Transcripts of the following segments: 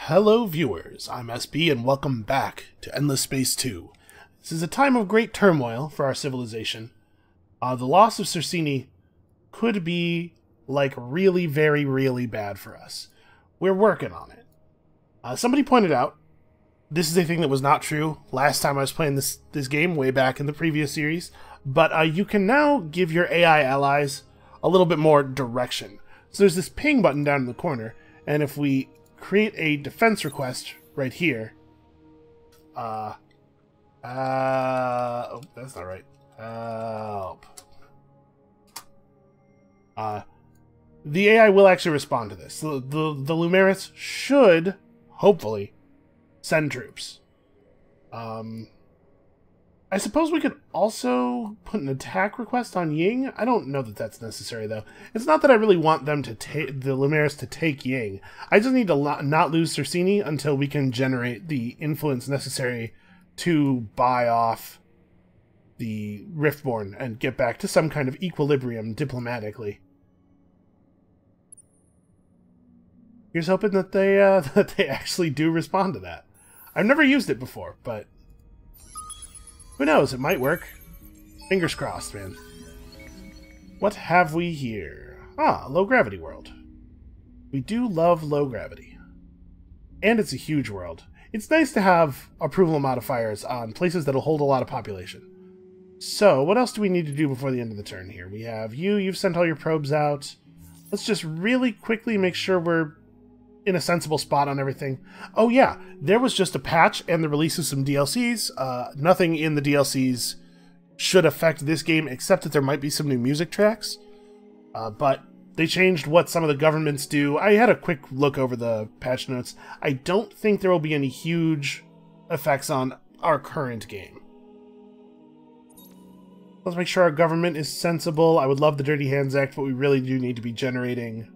Hello viewers, I'm SB and welcome back to Endless Space 2. This is a time of great turmoil for our civilization. The loss of Circini could be, like, really, very, really bad for us. We're working on it. Somebody pointed out, this is a thing that was not true last time I was playing this game, way back in the previous series, but you can now give your AI allies a little bit more direction. So there's this ping button down in the corner, and if we create a defense request right here. Oh, that's not right. Help. The AI will actually respond to this. The Lumeris should, hopefully, send troops. I suppose we could also put an attack request on Ying. I don't know that that's necessary, though. It's not that I really want them to take the Lumeris to take Ying. I just need to not lose Circini until we can generate the influence necessary to buy off the Riftborn and get back to some kind of equilibrium diplomatically. Here's hoping that they actually do respond to that. I've never used it before, but who knows? It might work. Fingers crossed, man. What have we here? Ah, low gravity world. We do love low gravity. And it's a huge world. It's nice to have approval modifiers on places that'll hold a lot of population. So, what else do we need to do before the end of the turn here? We have you've sent all your probes out. Let's just really quickly make sure we're in a sensible spot on everything. Oh yeah, there was just a patch and the release of some DLCs. Nothing in the DLCs should affect this game except that there might be some new music tracks. But they changed what some of the governments do. I had a quick look over the patch notes. I don't think there will be any huge effects on our current game. Let's make sure our government is sensible. I would love the Dirty Hands Act, but we really do need to be generating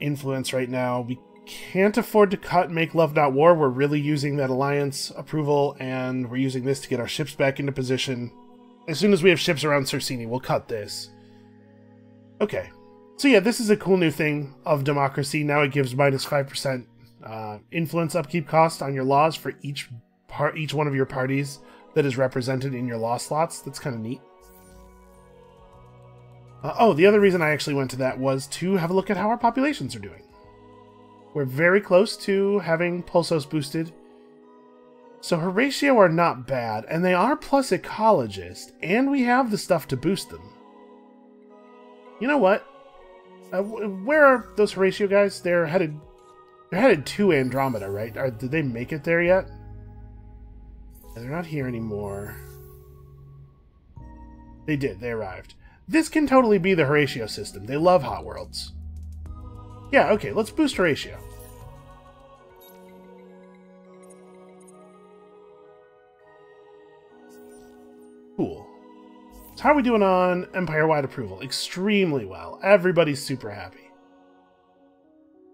influence right now. We can't afford to cut Make Love Not War. We're really using that alliance approval, and we're using this to get our ships back into position. As soon as we have ships around Circini, we'll cut this. Okay. So yeah, this is a cool new thing of democracy. Now it gives minus 5% influence upkeep cost on your laws for each one of your parties that is represented in your law slots. That's kind of neat. Oh, the other reason I actually went to that was to have a look at how our populations are doing. We're very close to having Pulsos boosted. So Horatio are not bad, and they are plus ecologist, and we have the stuff to boost them. You know what? Where are those Horatio guys? They're headed to Andromeda, right? Did they make it there yet? They're not here anymore. They did. They arrived. This can totally be the Horatio system. They love hot worlds. Yeah, okay, let's boost Horatio. Cool. So how are we doing on Empire-wide approval? Extremely well. Everybody's super happy.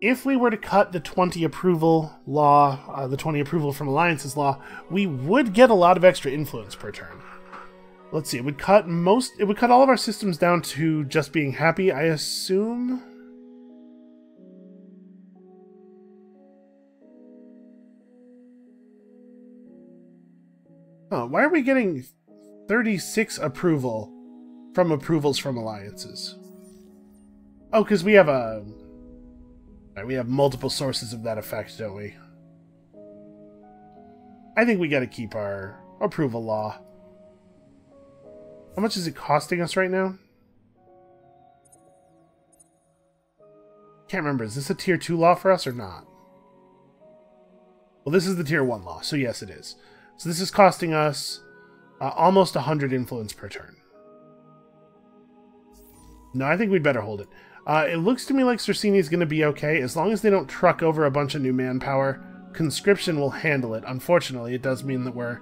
If we were to cut the 20 approval law, the 20 approval from alliances law, we would get a lot of extra influence per turn. Let's see, it would cut all of our systems down to just being happy, I assume. Oh, why are we getting 36 approval from approvals from alliances? Oh, because we have multiple sources of that effect, don't we? I think we gotta keep our approval law. How much is it costing us right now? Can't remember. Is this a tier 2 law for us or not? Well, this is the tier 1 law, so yes, it is. So this is costing us almost 100 influence per turn. No, I think we'd better hold it. It looks to me like Circini is going to be okay. As long as they don't truck over a bunch of new manpower, conscription will handle it. Unfortunately, it does mean that we're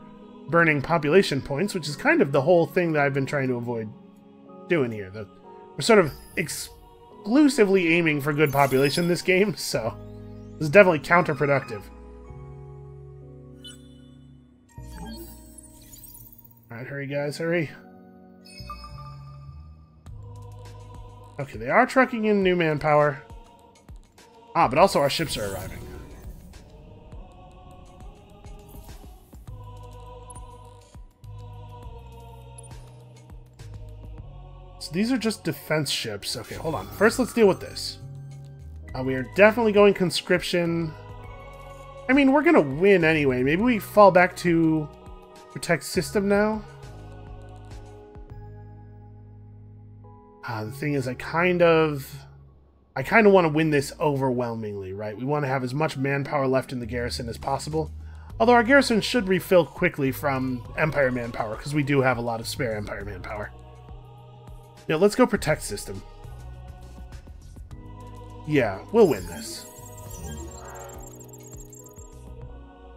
burning population points, which is kind of the whole thing that I've been trying to avoid doing here. We're sort of exclusively aiming for good population in this game, so this is definitely counterproductive. Alright, hurry guys, hurry. Okay, they are trucking in new manpower. Ah, but also our ships are arriving. So these are just defense ships. Okay, hold on. First, let's deal with this. We are definitely going conscription. I mean, we're going to win anyway. Maybe we fall back to protect system now. The thing is, I kind of want to win this overwhelmingly, right? We want to have as much manpower left in the garrison as possible. Although our garrison should refill quickly from Empire manpower, because we do have a lot of spare Empire manpower. Yeah, let's go protect system. Yeah, we'll win this.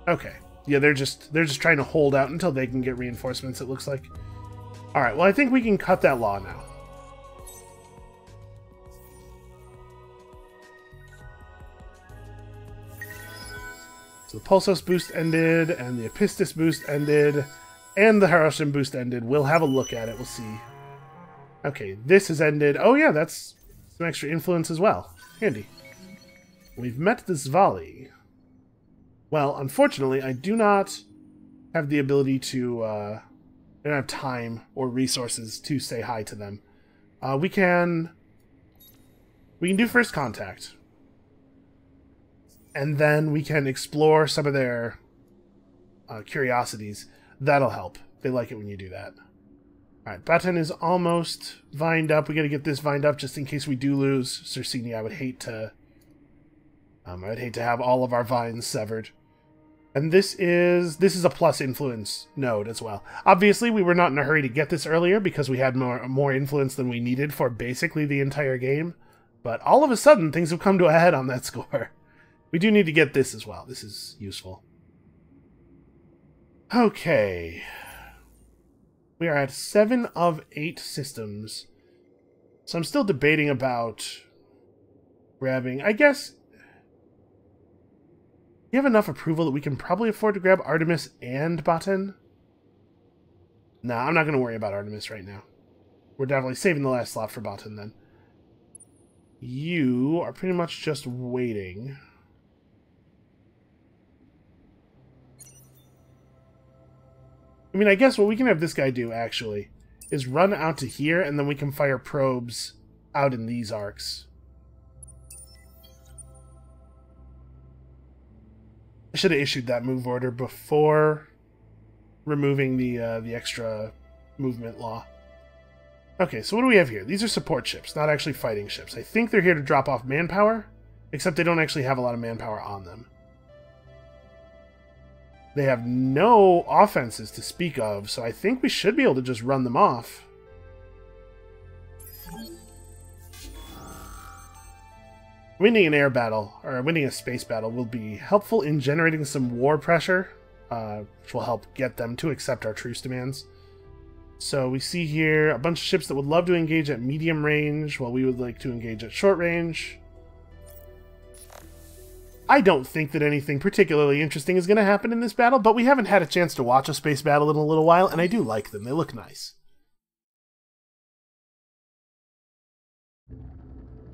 Okay. Yeah, they're just trying to hold out until they can get reinforcements, it looks like. Alright, well I think we can cut that law now. So the Pulsos boost ended, and the Epistis boost ended, and the Haroshin boost ended. We'll have a look at it, we'll see. Okay, this has ended. Oh yeah, that's some extra influence as well. Handy. We've met the Zvali. Well, unfortunately, I do not have the ability to, I don't have time or resources to say hi to them. We can do first contact. And then we can explore some of their curiosities. That'll help. They like it when you do that. Alright, Baton is almost vined up. We gotta get this vined up just in case we do lose Cersini. I would hate to have all of our vines severed. And this is a plus influence node as well. Obviously, we were not in a hurry to get this earlier because we had more influence than we needed for basically the entire game. But all of a sudden, things have come to a head on that score. We do need to get this as well. This is useful. Okay. We are at 7 of 8 systems. So I'm still debating about grabbing... I guess... We have enough approval that we can probably afford to grab Artemis and Baton? Nah, I'm not going to worry about Artemis right now. We're definitely saving the last slot for Baton then. You are pretty much just waiting. I mean, I guess what we can have this guy do, actually, is run out to here, and then we can fire probes out in these arcs. I should have issued that move order before removing the extra movement law. Okay, so what do we have here? These are support ships, not actually fighting ships. I think they're here to drop off manpower, except they don't actually have a lot of manpower on them. They have no offenses to speak of, so I think we should be able to just run them off. Winning an air battle, or winning a space battle, will be helpful in generating some war pressure, which will help get them to accept our truce demands. So we see here a bunch of ships that would love to engage at medium range, while we would like to engage at short range. I don't think that anything particularly interesting is going to happen in this battle, but we haven't had a chance to watch a space battle in a little while, and I do like them. They look nice.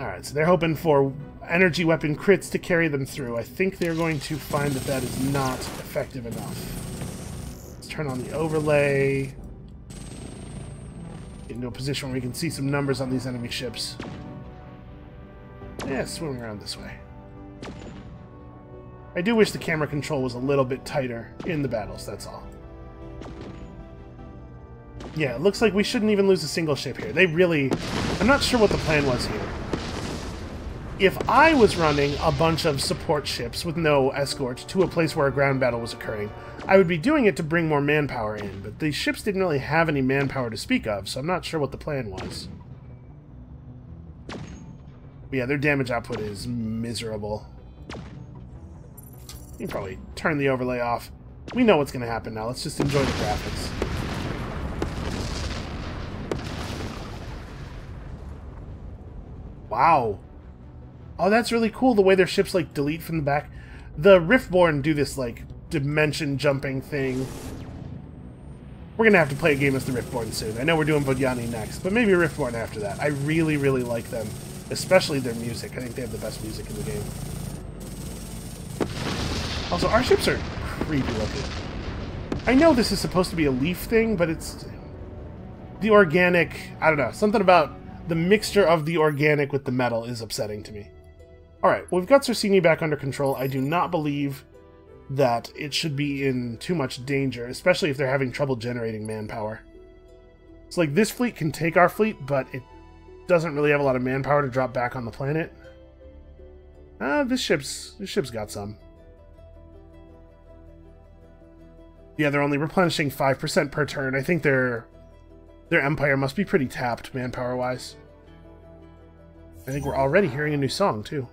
Alright, so they're hoping for energy weapon crits to carry them through. I think they're going to find that that is not effective enough. Let's turn on the overlay. Get into a position where we can see some numbers on these enemy ships. Yeah, swimming around this way. I do wish the camera control was a little bit tighter in the battles, that's all. Yeah, it looks like we shouldn't even lose a single ship here. They really... I'm not sure what the plan was here. If I was running a bunch of support ships with no escort to a place where a ground battle was occurring, I would be doing it to bring more manpower in, but these ships didn't really have any manpower to speak of, so I'm not sure what the plan was. But yeah, their damage output is miserable. You can probably turn the overlay off. We know what's going to happen now. Let's just enjoy the graphics. Wow. Oh, that's really cool, the way their ships, like, delete from the back. The Riftborn do this, like, dimension jumping thing. We're going to have to play a game as the Riftborn soon. I know we're doing Vodyani next, but maybe Riftborn after that. I really, really like them. Especially their music. I think they have the best music in the game. Also, our ships are creepy looking. I know this is supposed to be a leaf thing, but it's... the organic... I don't know. Something about the mixture of the organic with the metal is upsetting to me. Alright, well, we've got Corsini back under control. I do not believe that it should be in too much danger, especially if they're having trouble generating manpower. It's like this fleet can take our fleet, but it doesn't really have a lot of manpower to drop back on the planet. This ship's got some. Yeah, they're only replenishing 5% per turn. I think their empire must be pretty tapped manpower-wise. I think we're already hearing a new song, too.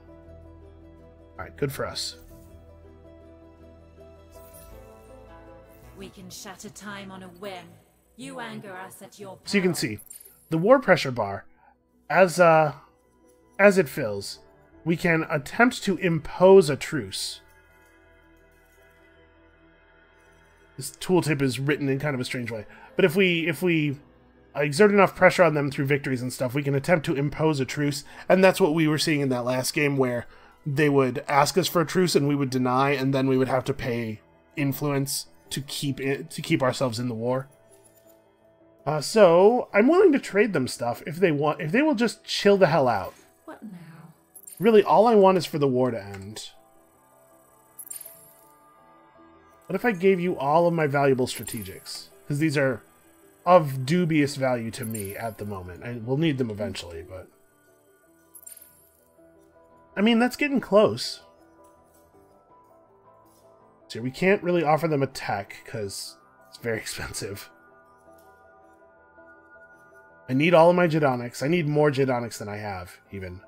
Alright, good for us. We can shatter time on a whim. You anger us at your peril. So you can see, the war pressure bar, as it fills, we can attempt to impose a truce. This tooltip is written in kind of a strange way. But if we exert enough pressure on them through victories and stuff, we can attempt to impose a truce. And that's what we were seeing in that last game, where they would ask us for a truce and we would deny, and then we would have to pay influence to keep ourselves in the war. So I'm willing to trade them stuff if they will just chill the hell out. What now? Really, all I want is for the war to end. What if I gave you all of my valuable strategics? Because these are of dubious value to me at the moment. I will need them eventually, but... I mean, that's getting close. So we can't really offer them a tech, because it's very expensive. I need all of my Jedonics. I need more Jedonics than I have, even.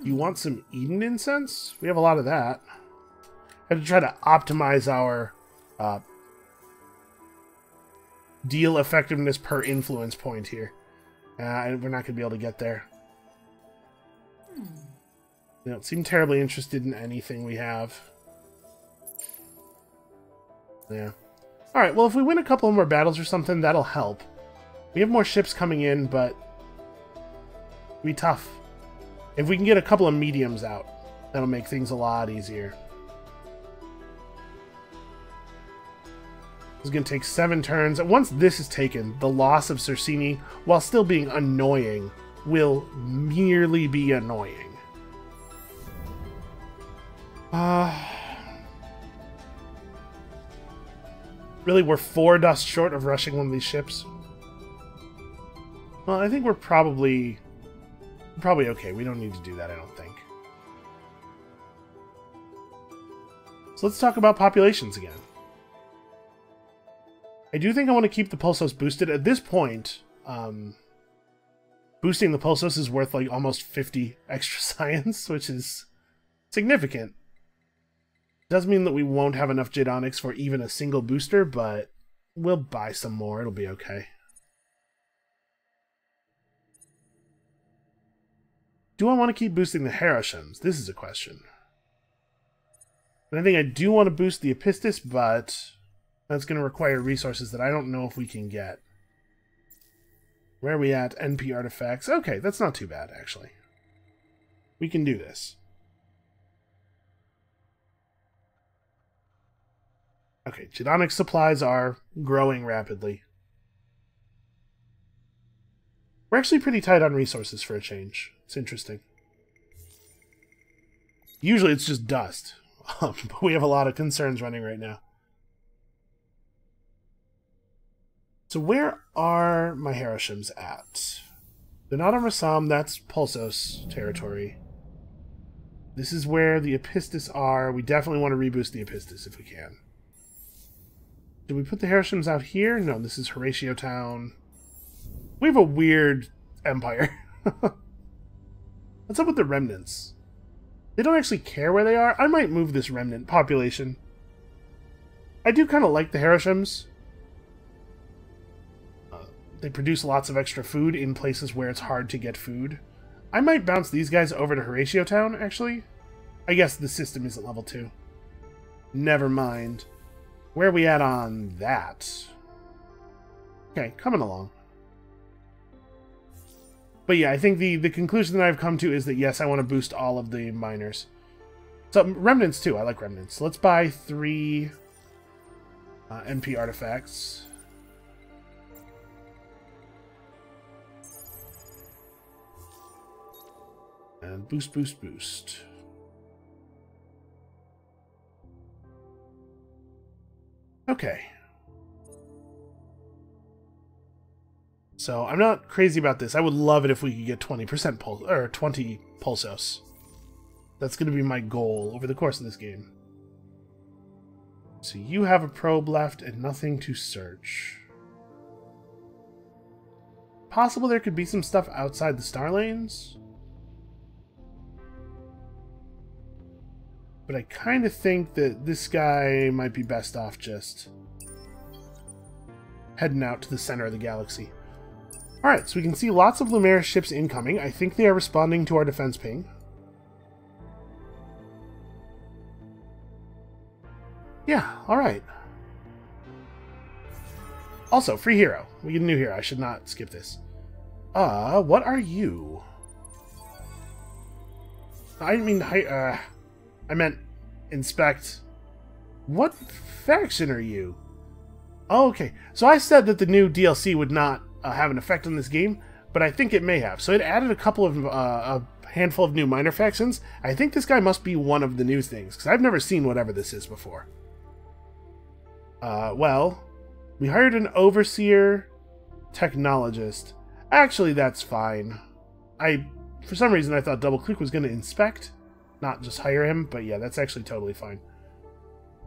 You want some Eden incense? We have a lot of that. I have to try to optimize our deal effectiveness per influence point here. We're not going to be able to get there. They don't seem terribly interested in anything we have. Yeah. Alright, well, if we win a couple more battles or something, that'll help. We have more ships coming in, but... it'll be tough. If we can get a couple of mediums out, that'll make things a lot easier. It's going to take 7 turns. Once this is taken, the loss of Corsini, while still being annoying, will merely be annoying. Really, we're 4 dust short of rushing one of these ships? Well, I think we're probably okay. We don't need to do that, I don't think. So let's talk about populations again. I do think I want to keep the Pulsos boosted. At this point, boosting the Pulsos is worth like almost 50 extra science, which is significant. Does mean that we won't have enough Jedonics for even a single booster, but we'll buy some more. It'll be okay. Do I want to keep boosting the Harashims? This is a question. And I think I do want to boost the Epistis, but that's going to require resources that I don't know if we can get. Where are we at? NP artifacts. Okay, that's not too bad, actually. We can do this. Okay, Jedonic supplies are growing rapidly. We're actually pretty tight on resources for a change. It's interesting. Usually it's just dust, but we have a lot of concerns running right now. So where are my Harashims at? They're not on Rassam, that's Pulsos territory. This is where the Epistis are. We definitely want to reboost the Epistis if we can. Did we put the Harashims out here? No, this is Horatio Town. We have a weird empire. What's up with the remnants? They don't actually care where they are. I might move this remnant population. I do kind of like the Harashims. They produce lots of extra food in places where it's hard to get food. I might bounce these guys over to Horatio Town, actually. I guess the system isn't level 2. Never mind. Where are we at on that? Okay, coming along. But yeah, I think the conclusion that I've come to is that yes, I want to boost all of the miners. So remnants too. I like remnants. Let's buy 3 MP artifacts. And boost, boost, boost. Okay. So I'm not crazy about this. I would love it if we could get 20% pulse or 20 pulsos. That's going to be my goal over the course of this game. So you have a probe left and nothing to search. Possible there could be some stuff outside the star lanes. But I kind of think that this guy might be best off just heading out to the center of the galaxy. Alright, so we can see lots of Lumeris ships incoming. I think they are responding to our defense ping. Yeah, alright. Also, free hero. We get a new hero. I should not skip this. What are you? I mean, I meant inspect. What faction are you? Oh, okay. So I said that the new DLC would not have an effect on this game, but I think it may have. So it added a couple of, a handful of new minor factions. I think this guy must be one of the new things, because I've never seen whatever this is before. Well, we hired an overseer technologist. Actually, that's fine. For some reason, I thought DoubleClick was going to inspect, not just hire him, but yeah, that's actually totally fine.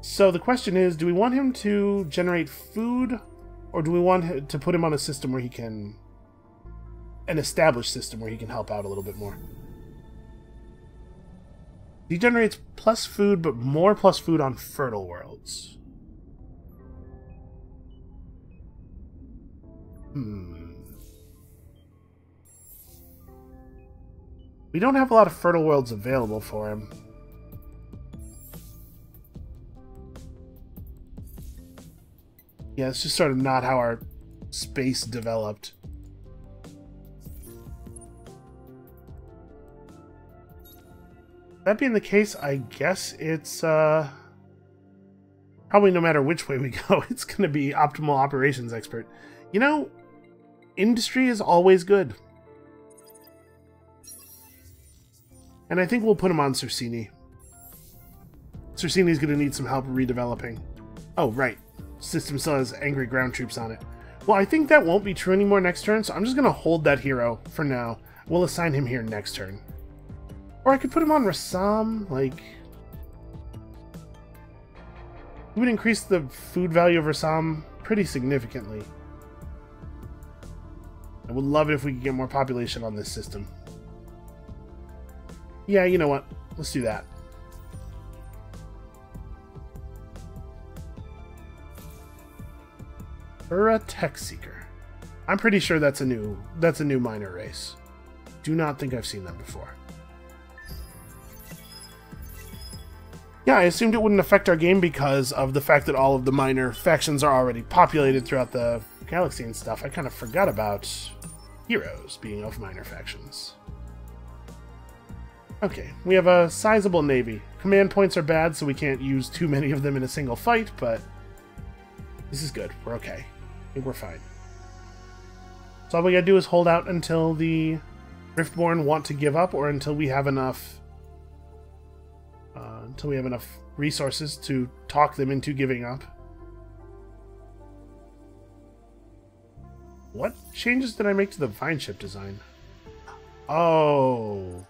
So the question is, do we want him to generate food, or do we want to put him on a system where he can... an established system where he can help out a little bit more? He generates plus food, but more plus food on fertile worlds. We don't have a lot of fertile worlds available for him. Yeah, it's just sort of not how our space developed. That being the case, I guess it's probably no matter which way we go, it's going to be optimal operations expert. You know, industry is always good. And I think we'll put him on Cersini. Cersini's going to need some help redeveloping. Oh, right. System still has angry ground troops on it. Well, I think that won't be true anymore next turn, so I'm just going to hold that hero for now. We'll assign him here next turn. Or I could put him on Rassam, like... It would increase the food value of Rassam pretty significantly. I would love it if we could get more population on this system. Yeah, you know what? Let's do that. Ura Tech Seeker. I'm pretty sure that's a new minor race. Do not think I've seen them before. Yeah, I assumed it wouldn't affect our game because of the fact that all of the minor factions are already populated throughout the galaxy and stuff. I kind of forgot about heroes being of minor factions. Okay, we have a sizable navy. Command points are bad, so we can't use too many of them in a single fight, but this is good. We're okay. I think we're fine. So all we gotta do is hold out until the Riftborn want to give up, or until we have enough resources to talk them into giving up. What changes did I make to the vine ship design? Oh,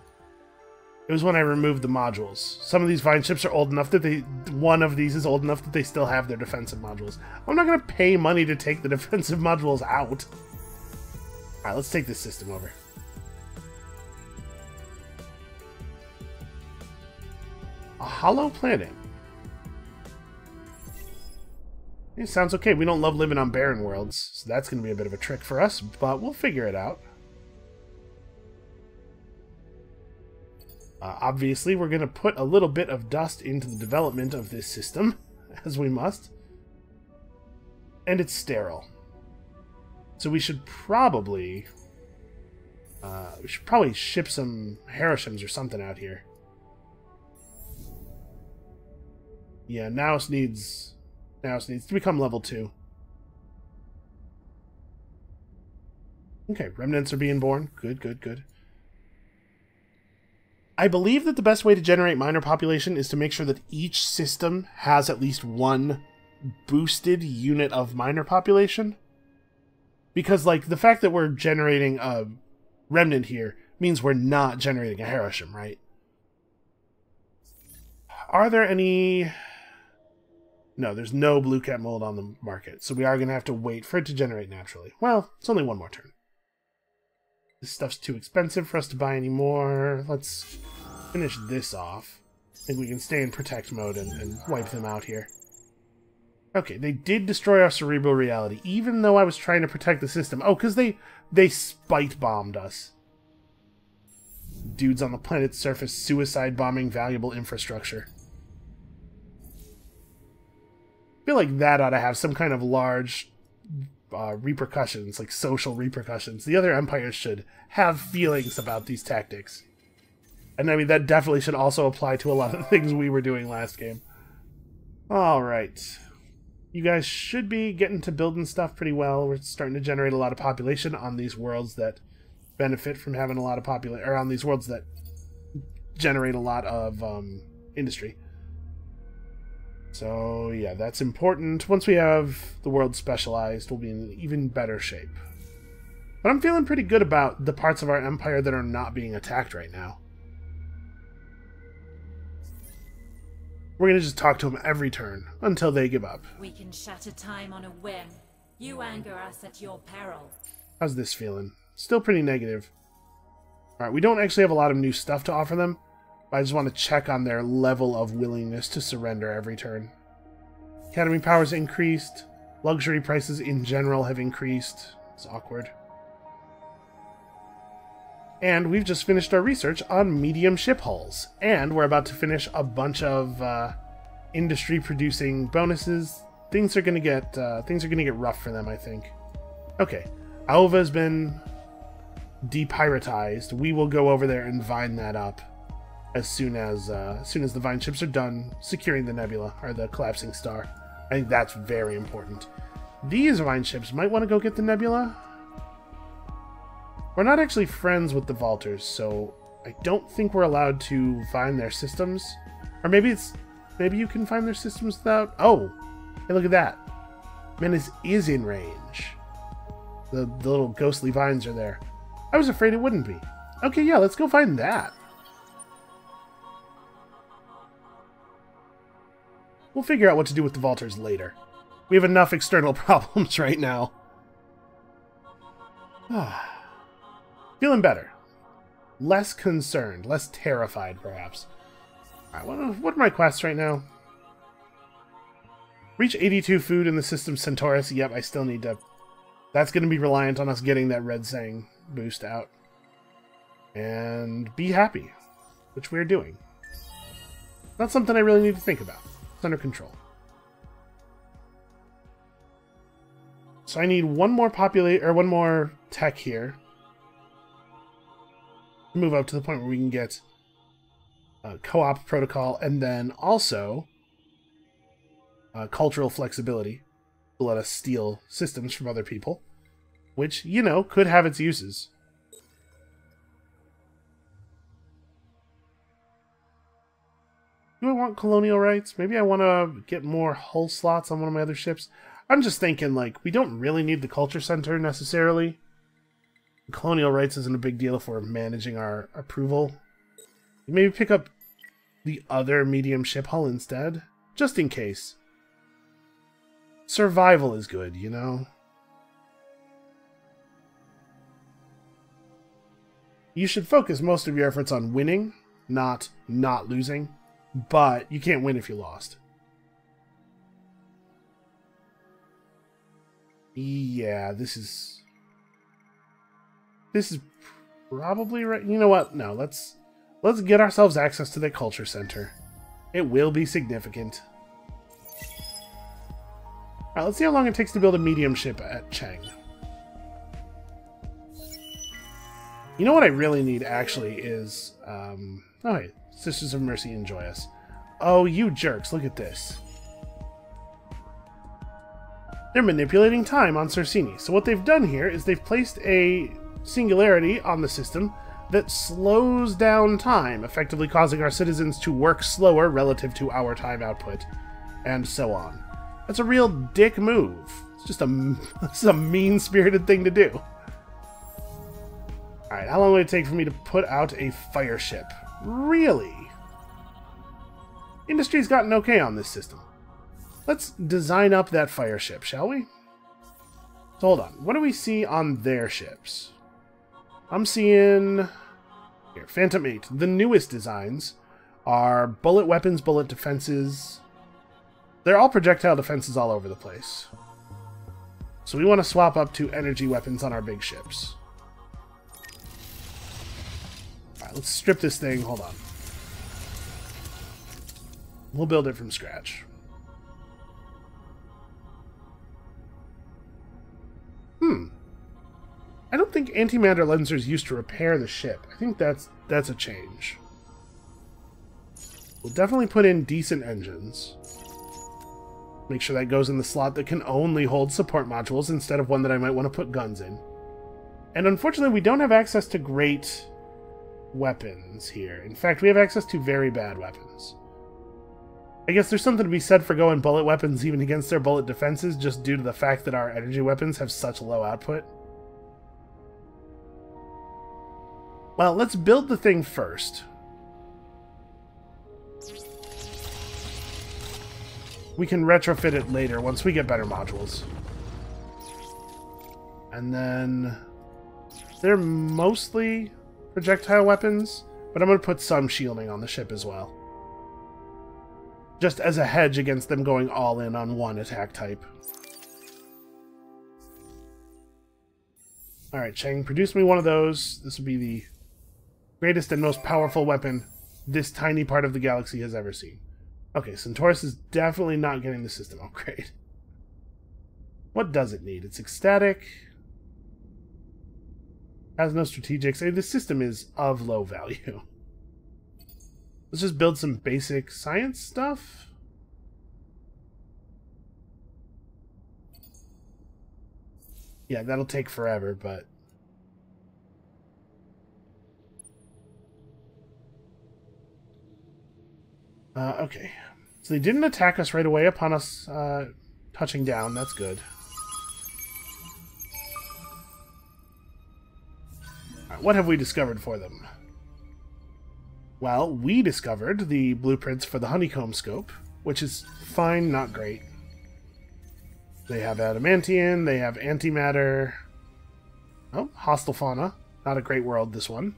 it was when I removed the modules. Some of these vine ships are old enough that one of these is old enough that they still have their defensive modules. I'm not going to pay money to take the defensive modules out. Alright, let's take this system over. A hollow planet. It sounds okay. We don't love living on barren worlds, so that's going to be a bit of a trick for us, but we'll figure it out. Obviously, we're going to put a little bit of dust into the development of this system, as we must. And it's sterile. So we should probably We should probably ship some Harishams or something out here. Yeah, Naos needs to become level 2. Okay, remnants are being born. Good, good, good. I believe that the best way to generate miner population is to make sure that each system has at least one boosted unit of miner population. Because, like, the fact that we're generating a remnant here means we're not generating a Harisham, right? Are there any... No, there's no blue cat mold on the market, so we are going to have to wait for it to generate naturally. Well, it's only one more turn. This stuff's too expensive for us to buy anymore. Let's finish this off. I think we can stay in protect mode and wipe them out here. Okay, they did destroy our cerebral reality, even though I was trying to protect the system. Oh, because they spite bombed us. Dudes on the planet's surface suicide bombing valuable infrastructure. I feel like that ought to have some kind of large repercussions, like social repercussions. The other empires should have feelings about these tactics. And I mean, that definitely should also apply to a lot of the things we were doing last game. Alright. You guys should be getting to building stuff pretty well. We're starting to generate a lot of population on these worlds that benefit from having a lot of population, or on these worlds that generate a lot of industry. So, yeah, that's important. Once we have the world specialized, we'll be in even better shape. But I'm feeling pretty good about the parts of our empire that are not being attacked right now. We're going to just talk to them every turn until they give up. We can shatter time on a whim. You anger us at your peril. How's this feeling? Still pretty negative. Alright, we don't actually have a lot of new stuff to offer them. I just want to check on their level of willingness to surrender every turn. Academy powers increased. Luxury prices in general have increased. It's awkward. And we've just finished our research on medium ship hulls. And we're about to finish a bunch of industry-producing bonuses. Things are gonna get rough for them, I think. Okay, Aova's been depiratized. We will go over there and vine that up. As soon as the vine chips are done securing the nebula, or the collapsing star. I think that's very important. These vine chips might want to go get the nebula. We're not actually friends with the Vaulters, so I don't think we're allowed to find their systems. Or maybe you can find their systems without... Oh! Hey, look at that. Menace is in range. The little ghostly vines are there. I was afraid it wouldn't be. Okay, yeah, let's go find that. We'll figure out what to do with the Vaulters later. We have enough external problems right now. Feeling better. Less concerned. Less terrified, perhaps. Alright, what are my quests right now? Reach 82 food in the system Centaurus. Yep, I still need to... That's going to be reliant on us getting that Red Sang boost out. And be happy. Which we're doing. Not something I really need to think about. It's under control. So I need one more one more tech here. Move up to the point where we can get a co-op protocol, and then also cultural flexibility to let us steal systems from other people, which, you know, could have its uses. Do I want colonial rights? Maybe I want to get more hull slots on one of my other ships. I'm just thinking, like, we don't really need the culture center necessarily. Colonial rights isn't a big deal if we're managing our approval. Maybe pick up the other medium ship hull instead, just in case. Survival is good, you know? You should focus most of your efforts on winning, not losing. But you can't win if you lost. Yeah, this is probably right. You know what? No, let's get ourselves access to the culture center. It will be significant. Alright, let's see how long it takes to build a medium ship at Chang. You know what I really need, actually, is... oh, hey. Sisters of Mercy enjoy us. Oh, you jerks. Look at this. They're manipulating time on Cersini. So what they've done here is they've placed a singularity on the system that slows down time, effectively causing our citizens to work slower relative to our time output, and so on. That's a real dick move. It's just a mean-spirited thing to do. Alright, how long would it take for me to put out a fire ship? Really? Industry's gotten okay on this system. Let's design up that fire ship, shall we? So hold on. What do we see on their ships? I'm seeing... Here, Phantom 8. The newest designs are bullet weapons, bullet defenses. They're all projectile defenses all over the place. So we want to swap up to energy weapons on our big ships. Alright, let's strip this thing. Hold on. We'll build it from scratch. I don't think antimatter lensers used to repair the ship. I think that's a change. We'll definitely put in decent engines. Make sure that goes in the slot that can only hold support modules instead of one that I might want to put guns in. And unfortunately, we don't have access to great weapons here. In fact, we have access to very bad weapons. I guess there's something to be said for going bullet weapons even against their bullet defenses, just due to the fact that our energy weapons have such low output. Well, let's build the thing first. We can retrofit it later once we get better modules. And then... they're mostly projectile weapons, but I'm going to put some shielding on the ship as well. Just as a hedge against them going all in on one attack type. Alright, Cheng, produce me one of those. This will be the greatest and most powerful weapon this tiny part of the galaxy has ever seen. Okay, Centaurus is definitely not getting the system upgrade. What does it need? It's ecstatic. Has no strategics. I mean, the system is of low value. Let's just build some basic science stuff. Yeah, that'll take forever, but... okay. So they didn't attack us right away upon us touching down. That's good. Alright, what have we discovered for them? Well, we discovered the blueprints for the honeycomb scope, which is fine, not great. They have adamantium, they have antimatter. Oh, hostile fauna. Not a great world, this one.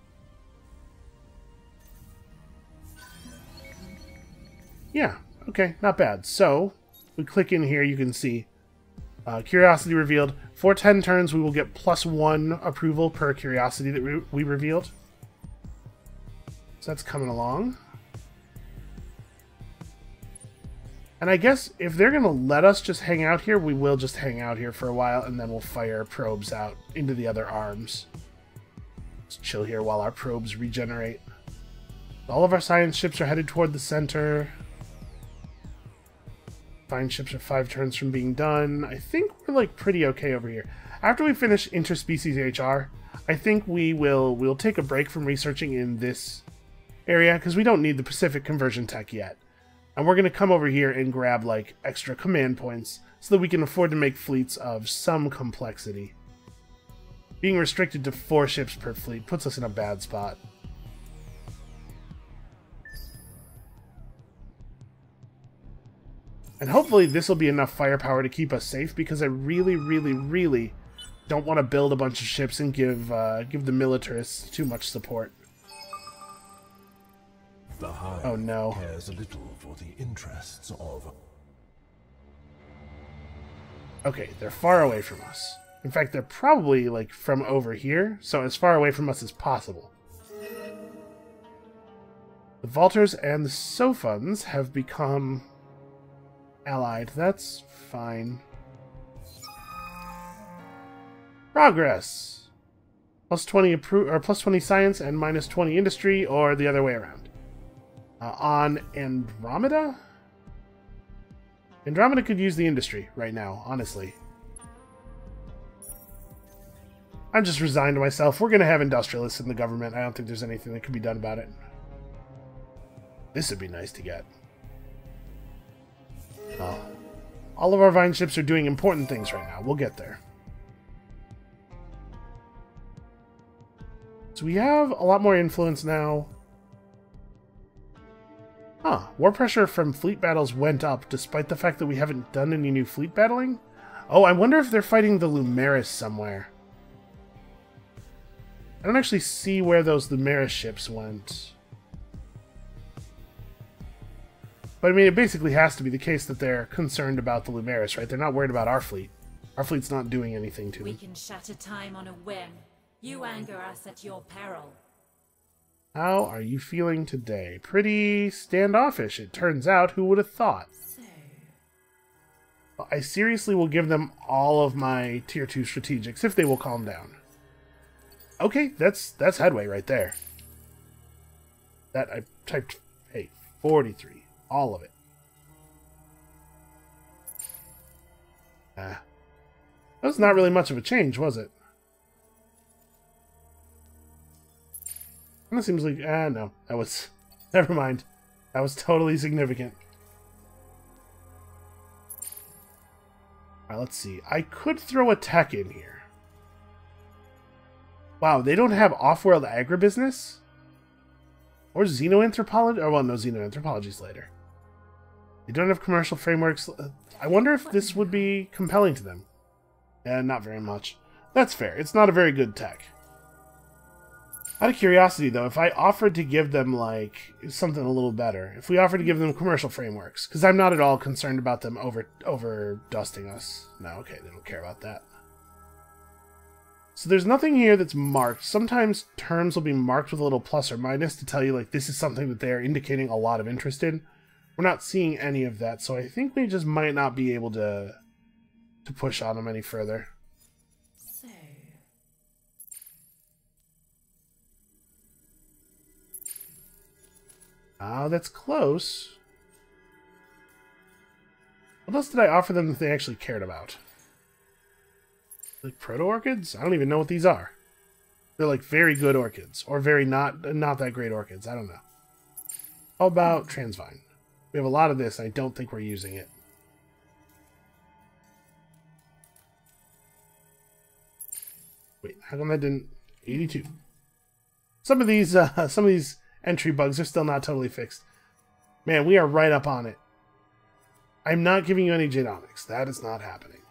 Yeah, okay, not bad. So, we click in here, you can see curiosity revealed. For 10 turns, we will get +1 approval per curiosity that we revealed. So that's coming along. And I guess if they're going to let us just hang out here, we will just hang out here for a while, and then we'll fire probes out into the other arms. Just chill here while our probes regenerate. All of our science ships are headed toward the center. Fine ships are 5 turns from being done. I think we're like pretty okay over here. After we finish interspecies HR, I think we'll take a break from researching in this area because we don't need the Pacific conversion tech yet. And we're going to come over here and grab like extra command points so that we can afford to make fleets of some complexity. Being restricted to 4 ships per fleet puts us in a bad spot. And hopefully this will be enough firepower to keep us safe, because I really, really, really don't want to build a bunch of ships and give the militarists too much support. The Hive oh no. cares a little for the interests of... Okay, they're far away from us. In fact, they're probably like from over here, so as far away from us as possible. The Vaulters and the Sophons have become allied. That's fine. Progress! Plus 20 or plus 20 science and minus 20 industry, or the other way around. On Andromeda? Andromeda could use the industry right now, honestly. I'm just resigned to myself. We're going to have industrialists in the government. I don't think there's anything that can be done about it. This would be nice to get. Oh. All of our vine ships are doing important things right now. We'll get there. So we have a lot more influence now. Huh. War pressure from fleet battles went up, despite the fact that we haven't done any new fleet battling? Oh, I wonder if they're fighting the Lumeris somewhere. I don't actually see where those Lumeris ships went. But I mean, it basically has to be the case that they're concerned about the Lumeris, right? They're not worried about our fleet. Our fleet's not doing anything to them. We can shatter time on a whim. You anger us at your peril. How are you feeling today? Pretty standoffish, it turns out. Who would have thought? So... I seriously will give them all of my Tier 2 strategics if they will calm down. Okay, that's headway right there. That I typed, hey, 43. All of it. That was not really much of a change, was it? That seems like... no. That was... Never mind. That was totally significant. Alright, let's see. I could throw a tech in here. Wow, they don't have off-world agribusiness? Or xenoanthropology? Oh, well, no, xenoanthropology's later. They don't have commercial frameworks. I wonder if this would be compelling to them. Not very much. That's fair. It's not a very good tech. Out of curiosity, though, if I offered to give them, like, something a little better, if we offered to give them commercial frameworks, because I'm not at all concerned about them over-dusting us. No, okay, they don't care about that. So there's nothing here that's marked. Sometimes terms will be marked with a little plus or minus to tell you, like, this is something that they are indicating a lot of interest in. We're not seeing any of that, so I think we just might not be able to push on them any further. So... Oh, that's close. What else did I offer them that they actually cared about? Like proto-orchids? I don't even know what these are. They're like very good orchids. Or very not that great orchids. I don't know. How about transvine? We have a lot of this, and I don't think we're using it. Wait, how come that didn't... 82. Some of these entry bugs are still not totally fixed. Man, we are right up on it. I'm not giving you any genomics. That is not happening.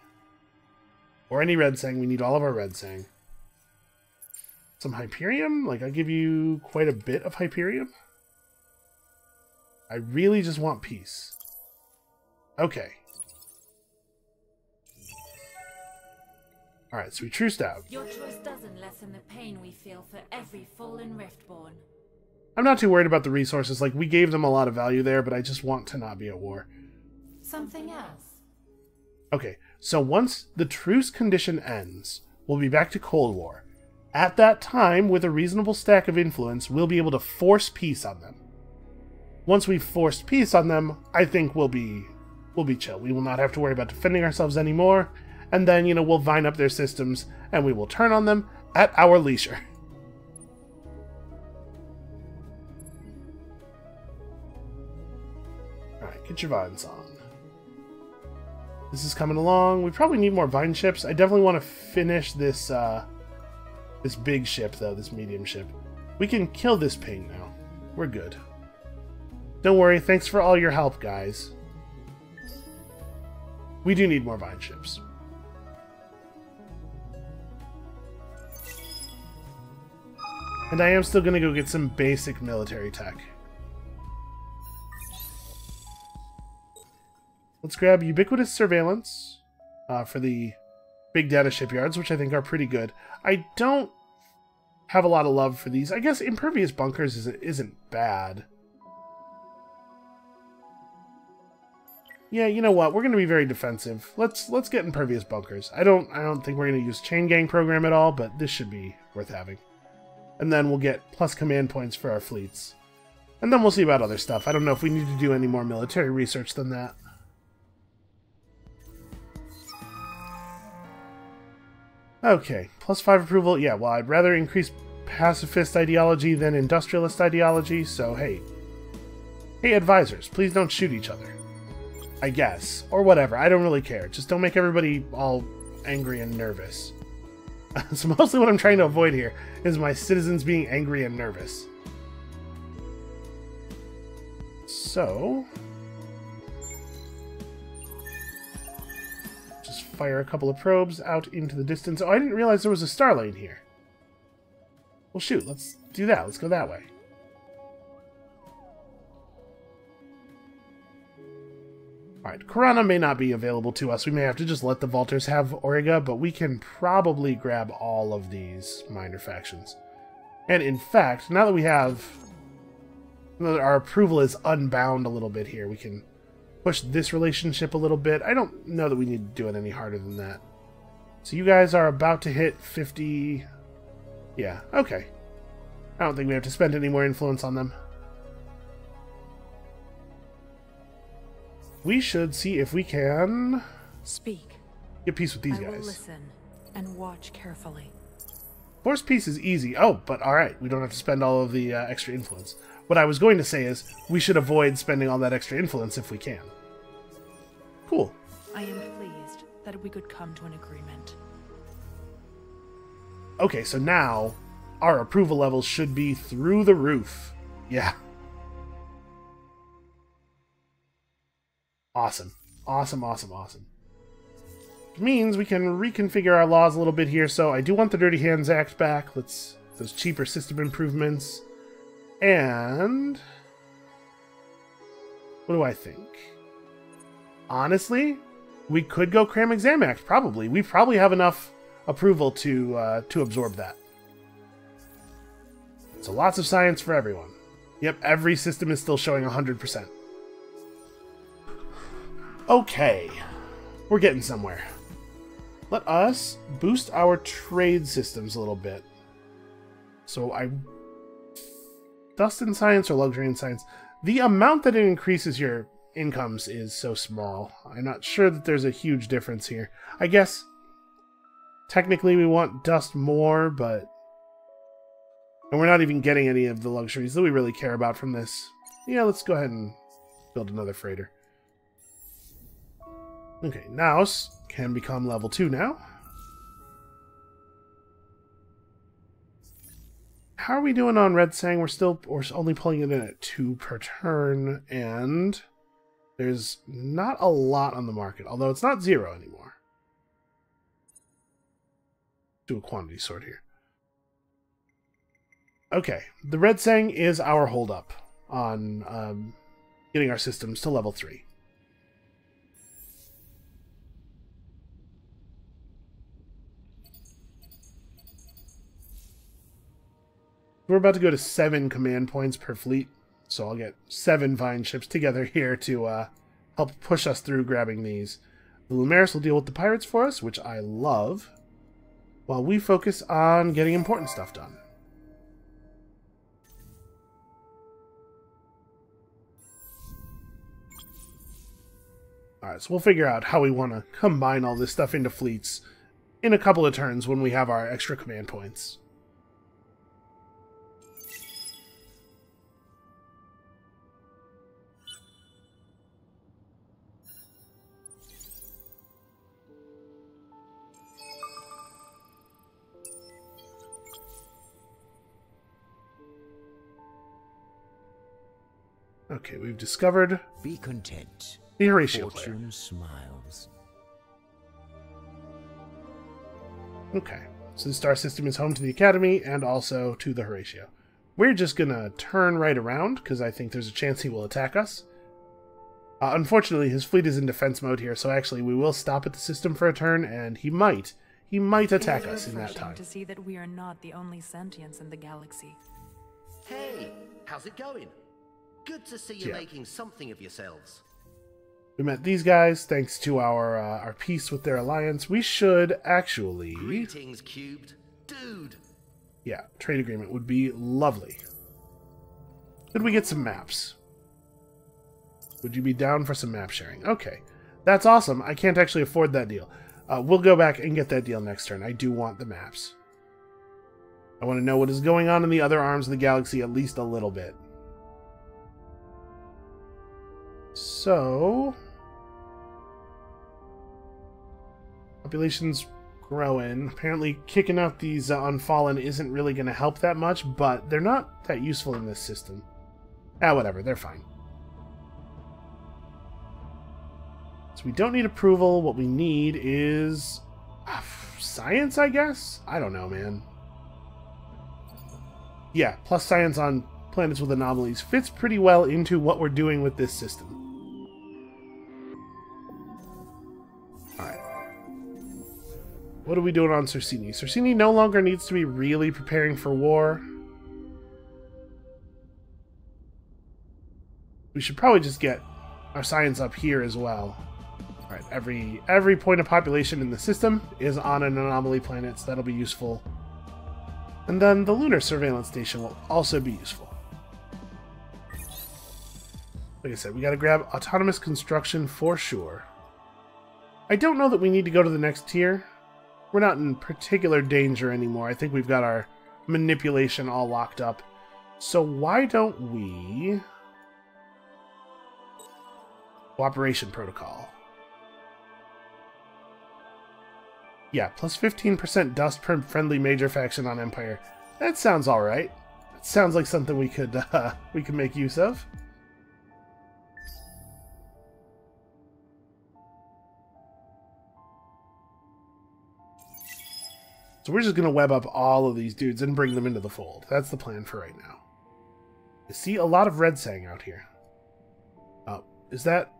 Or any red sang. We need all of our red sang. Some Hyperium? Like, I'll give you quite a bit of Hyperium. I really just want peace. Okay. Alright, so we truced out. Your choice doesn't lessen the pain we feel for every fallen Riftborn. I'm not too worried about the resources. Like, we gave them a lot of value there, but I just want to not be at war. Something else? Okay, so once the truce condition ends, we'll be back to Cold War. At that time, with a reasonable stack of influence, we'll be able to force peace on them. Once we've forced peace on them, I think we'll be chill. We will not have to worry about defending ourselves anymore, and then, you know, we'll vine up their systems, and we will turn on them at our leisure. Alright, get your vines on. This is coming along. We probably need more vine ships. I definitely want to finish this, this big ship, though, this medium ship. We can kill this pain now. We're good. Don't worry, thanks for all your help, guys. We do need more vine ships. And I am still going to go get some basic military tech. Let's grab ubiquitous surveillance for the big data shipyards, which I think are pretty good. I don't have a lot of love for these. I guess impervious bunkers isn't bad. Yeah, you know what? We're going to be very defensive. Let's get impervious bunkers. I don't think we're going to use chain gang program at all, but this should be worth having. And then we'll get plus command points for our fleets. And then we'll see about other stuff. I don't know if we need to do any more military research than that. Okay, plus 5 approval. Yeah, well, I'd rather increase pacifist ideology than industrialist ideology, so hey. Hey, advisors, please don't shoot each other. I guess. Or whatever, I don't really care. Just don't make everybody all angry and nervous. So mostly what I'm trying to avoid here is my citizens being angry and nervous. So... just fire a couple of probes out into the distance. Oh, I didn't realize there was a star lane here. Well, shoot, let's do that. Let's go that way. Alright, Karana may not be available to us. We may have to just let the Vaulters have Auriga, but we can probably grab all of these minor factions. And in fact, now that we have... now that our approval is unbound a little bit here, we can push this relationship a little bit. I don't know that we need to do it any harder than that. So you guys are about to hit 50... yeah, okay. I don't think we have to spend any more influence on them. We should see if we can... speak. get peace with these I will guys. listen and watch carefully. Force peace is easy. Oh, but alright, we don't have to spend all of the extra influence. What I was going to say is, we should avoid spending all that extra influence if we can. Cool. I am pleased that we could come to an agreement. Okay, so now, our approval levels should be through the roof. Yeah. Awesome. Awesome, awesome, awesome. Which means we can reconfigure our laws a little bit here. So I do want the Dirty Hands Act back. Let's... those cheaper system improvements. And... what do I think? Honestly, we could go Cram Exam Act, probably. We probably have enough approval to absorb that. So lots of science for everyone. Yep, every system is still showing 100%. Okay, we're getting somewhere. Let us boost our trade systems a little bit. So Dust in Science or Luxury in Science. The amount that it increases your incomes is so small. I'm not sure that there's a huge difference here. I guess technically we want Dust more, but... and we're not even getting any of the luxuries that we really care about from this. Yeah, let's go ahead and build another freighter. Okay, Naos can become level 2 now. How are we doing on Red Sang? We're only pulling it in at 2 per turn, and there's not a lot on the market, although it's not 0 anymore. Do a quantity sort here. Okay, the Red Sang is our holdup on getting our systems to level 3. We're about to go to 7 command points per fleet, so I'll get 7 Vine ships together here to help push us through grabbing these. The Lumeris will deal with the pirates for us, which I love, while we focus on getting important stuff done. Alright, so we'll figure out how we want to combine all this stuff into fleets in a couple of turns when we have our extra command points. Okay, we've discovered Be content. the Horatio player. Fortune smiles. Okay, so the star system is home to the Academy and also to the Horatio. We're just gonna turn right around because I think there's a chance he will attack us. Unfortunately, his fleet is in defense mode here, so actually we will stop at the system for a turn, and he might attack us in that time. To see that we are not the only sentients in the galaxy. Hey, how's it going? Good to see you making something of yourselves. We met these guys thanks to our peace with their alliance. We should actually... Greetings, Cubed. Dude! Yeah, trade agreement would be lovely. Could we get some maps? Would you be down for some map sharing? Okay. That's awesome. I can't actually afford that deal. We'll go back and get that deal next turn. I do want the maps. I want to know what is going on in the other arms of the galaxy at least a little bit. So... population's growing. Apparently kicking out these Unfallen isn't really going to help that much, but they're not that useful in this system. Ah, whatever. They're fine. So we don't need approval. What we need is... science, I guess? I don't know, man. Yeah, plus science on planets with anomalies fits pretty well into what we're doing with this system. Alright. What are we doing on Cersini? Cersini no longer needs to be really preparing for war. We should probably just get our science up here as well. Alright, every point of population in the system is on an anomaly planet, so that'll be useful. And then the lunar surveillance station will also be useful. Like I said, we gotta grab autonomous construction for sure. I don't know that we need to go to the next tier. We're not in particular danger anymore. I think we've got our manipulation all locked up. So why don't we... Cooperation protocol. Yeah, plus 15% dust per friendly major faction on Empire. That sounds alright. That sounds like something we could make use of. So we're just going to web up all of these dudes and bring them into the fold. That's the plan for right now. I see a lot of red sang out here. Oh, is that...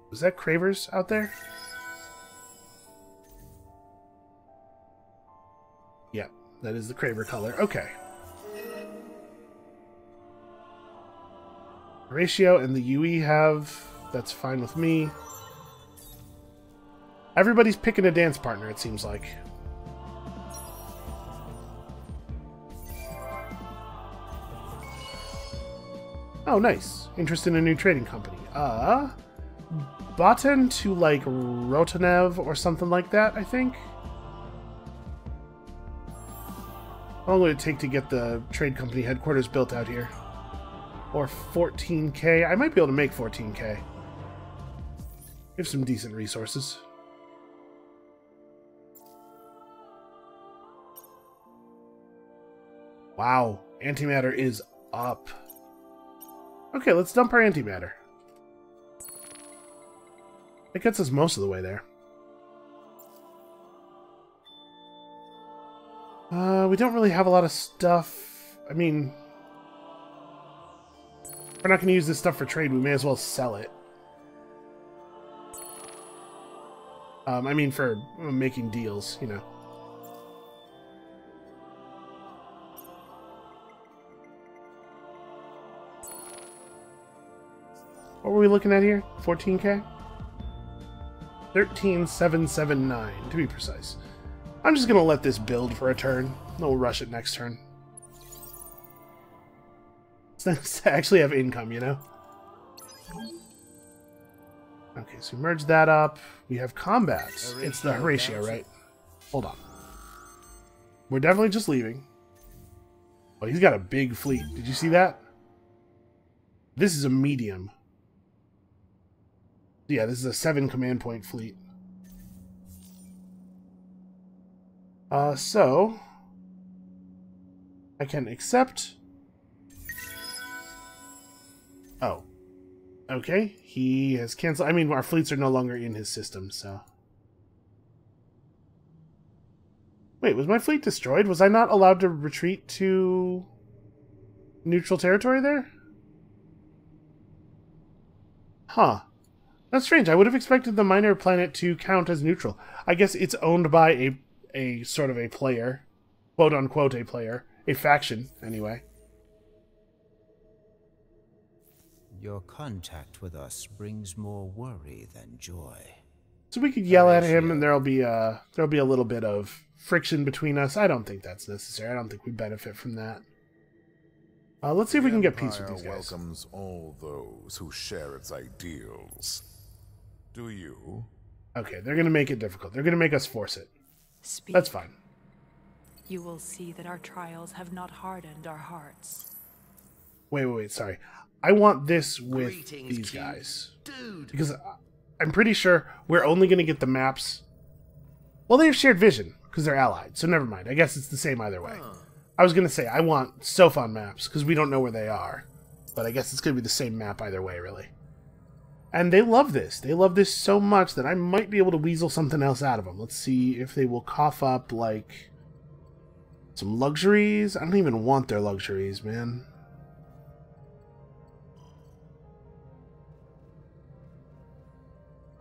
was that Cravers out there? Yeah, that is the Craver color. Okay. Ratio and the UE have... that's fine with me. Everybody's picking a dance partner, it seems like. Oh, nice. Interest in a new trading company. Button to, like, Rotanev or something like that, I think? How long would it take to get the trade company headquarters built out here? Or 14k? I might be able to make 14k. We have some decent resources. Wow, antimatter is up. Okay, let's dump our antimatter. That gets us most of the way there. We don't really have a lot of stuff. I mean, if we're not going to use this stuff for trade, we may as well sell it. I mean, for making deals, you know. What were we looking at here? 14k? 13,779 to be precise. I'm just going to let this build for a turn. We'll rush it next turn. It's nice to actually have income, you know? Okay, so merge that up. We have combat. It's the Horatio, right? Hold on. We're definitely just leaving. Oh, he's got a big fleet. Did you see that? This is a medium. Yeah, this is a 7 command point fleet. So I can accept. Oh. Okay, he has canceled. I mean, our fleets are no longer in his system, so. Wait, was my fleet destroyed? Was I not allowed to retreat to neutral territory there? Huh. That's strange. I would have expected the minor planet to count as neutral. I guess it's owned by a sort of a player. Quote unquote a player. A faction, anyway. Your contact with us brings more worry than joy. So we could yell at him, and there'll be a little bit of friction between us. I don't think that's necessary. I don't think we benefit from that. Let's see if we can get peace with these guys. Welcomes all those who share its ideals. Do you? Okay, they're gonna make it difficult. They're gonna make us force it. Speak. That's fine. You will see that our trials have not hardened our hearts. Wait, sorry. I want this with Greetings, these Cube. guys. Dude. Because I'm pretty sure we're only going to get the maps. Well, they have shared vision, because they're allied, so never mind. I guess it's the same either way. I was going to say, I want Sophon maps, because we don't know where they are. But I guess it's going to be the same map either way, really. And they love this. They love this so much that I might be able to weasel something else out of them. Let's see if they will cough up, like, some luxuries. I don't even want their luxuries, man.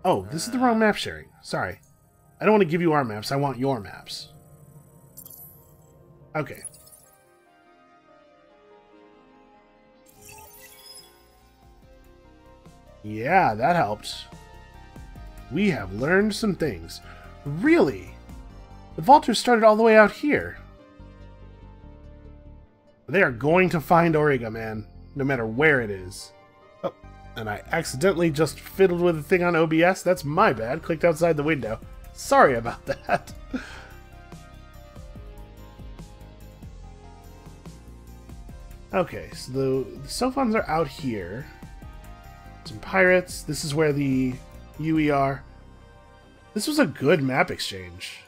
Oh, this is the wrong map sharing. Sorry. I don't want to give you our maps. I want your maps. Okay. Yeah, that helped. We have learned some things. Really? The Vaulters started all the way out here. They are going to find Auriga, man. No matter where it is. Oh, and I accidentally just fiddled with the thing on OBS. That's my bad. Clicked outside the window. Sorry about that. Okay, so the Sophons are out here. Some pirates. This is where the UE are. This was a good map exchange.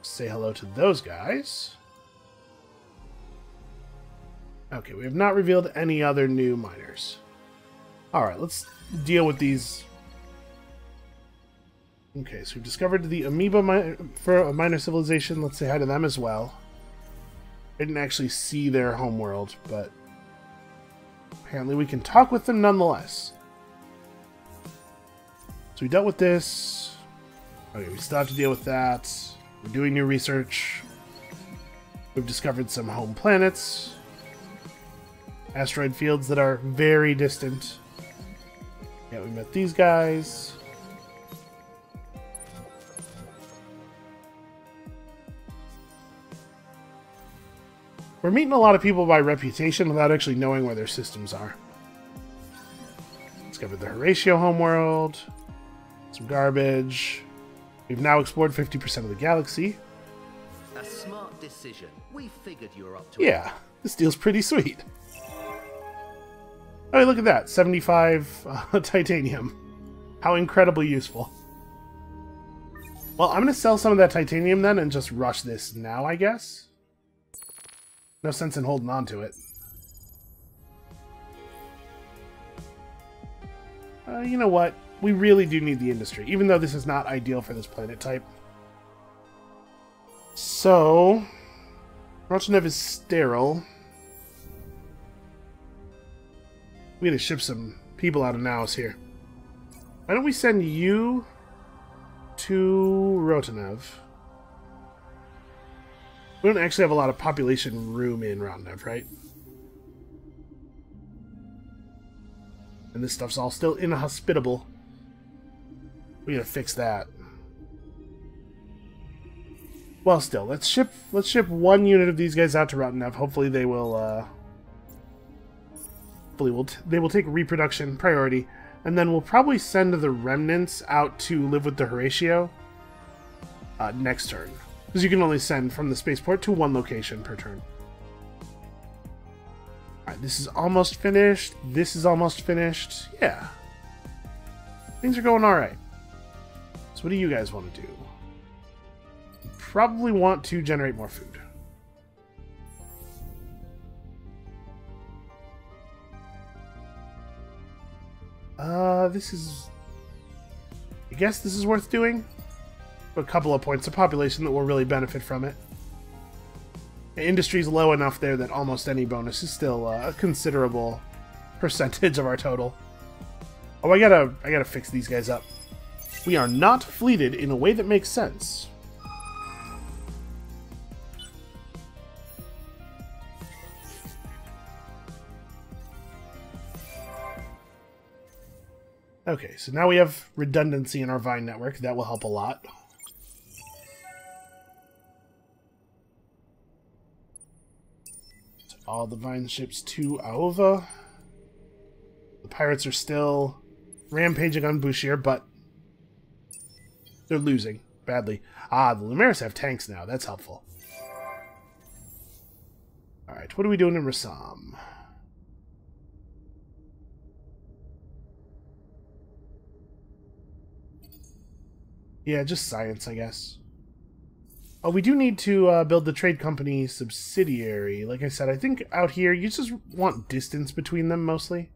Say hello to those guys. Okay, we have not revealed any other new miners. Alright, let's deal with these. Okay, so we've discovered the amoeba for a minor civilization. Let's say hi to them as well. I didn't actually see their homeworld, but apparently we can talk with them nonetheless. So we dealt with this. Okay, we still have to deal with that. We're doing new research. We've discovered some home planets. Asteroid fields that are very distant. Yeah, we met these guys. We're meeting a lot of people by reputation without actually knowing where their systems are. Discovered the Horatio homeworld. Some garbage. We've now explored 50% of the galaxy. A smart decision. We figured you were up to it. Yeah, this deal's pretty sweet. Oh, look at that. 75 titanium. How incredibly useful. Well, I'm going to sell some of that titanium then and just rush this now, I guess. No sense in holding on to it. You know what? We really do need the industry, even though this is not ideal for this planet type. So, Rochnev is sterile. We gotta ship some people out of Naos here. Why don't we send you to Rotanev? We don't actually have a lot of population room in Rotanev, right? And this stuff's all still inhospitable. We gotta fix that. Well, still, let's ship one unit of these guys out to Rotanev. Hopefully they will they will take reproduction priority, and then we'll probably send the remnants out to live with the Horatio next turn, because you can only send from the spaceport to one location per turn. Alright, this is almost finished. This is almost finished. Yeah. Things are going alright. So what do you guys want to do? Probably want to generate more food. This is... I guess this is worth doing. A couple of points of population that will really benefit from it. The industry's low enough there that almost any bonus is still a considerable percentage of our total. Oh, I gotta fix these guys up. We are not fleeted in a way that makes sense. Okay, so now we have redundancy in our Vine network. That will help a lot. So all the Vine ships to Aova. The pirates are still rampaging on Bushir, but they're losing badly. Ah, the Lumeris have tanks now. That's helpful. Alright, what are we doing in Rassam? Yeah, just science, I guess. Oh, we do need to build the trade company subsidiary. Like I said, I think out here you just want distance between them mostly.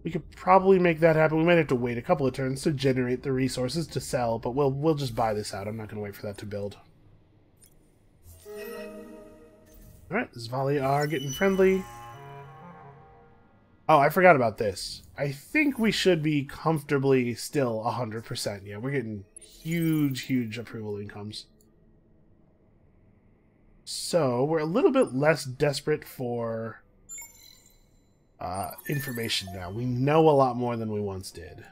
We could probably make that happen. We might have to wait a couple of turns to generate the resources to sell, but we'll just buy this out. I'm not going to wait for that to build. Alright, Zvali are getting friendly. Oh, I forgot about this. I think we should be comfortably still 100%. Yeah, we're getting huge, huge approval incomes. So, we're a little bit less desperate for information now. We know a lot more than we once did.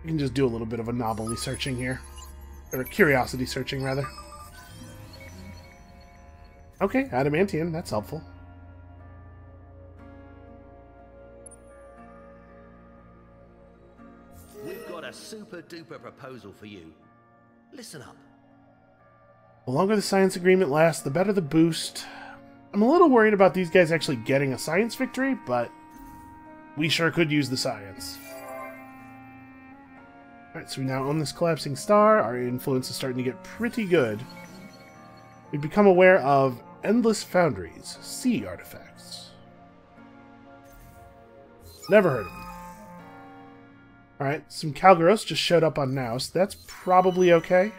We can just do a little bit of anomaly searching here. Or curiosity searching, rather. Okay, adamantium, that's helpful. We've got a super-duper proposal for you. Listen up. The longer the science agreement lasts, the better the boost. I'm a little worried about these guys actually getting a science victory, but we sure could use the science. Alright, so we now own this collapsing star. Our influence is starting to get pretty good. We've become aware of endless foundries, sea artifacts. Never heard of them. Alright, some Kalgaros just showed up on Naus. That's probably okay.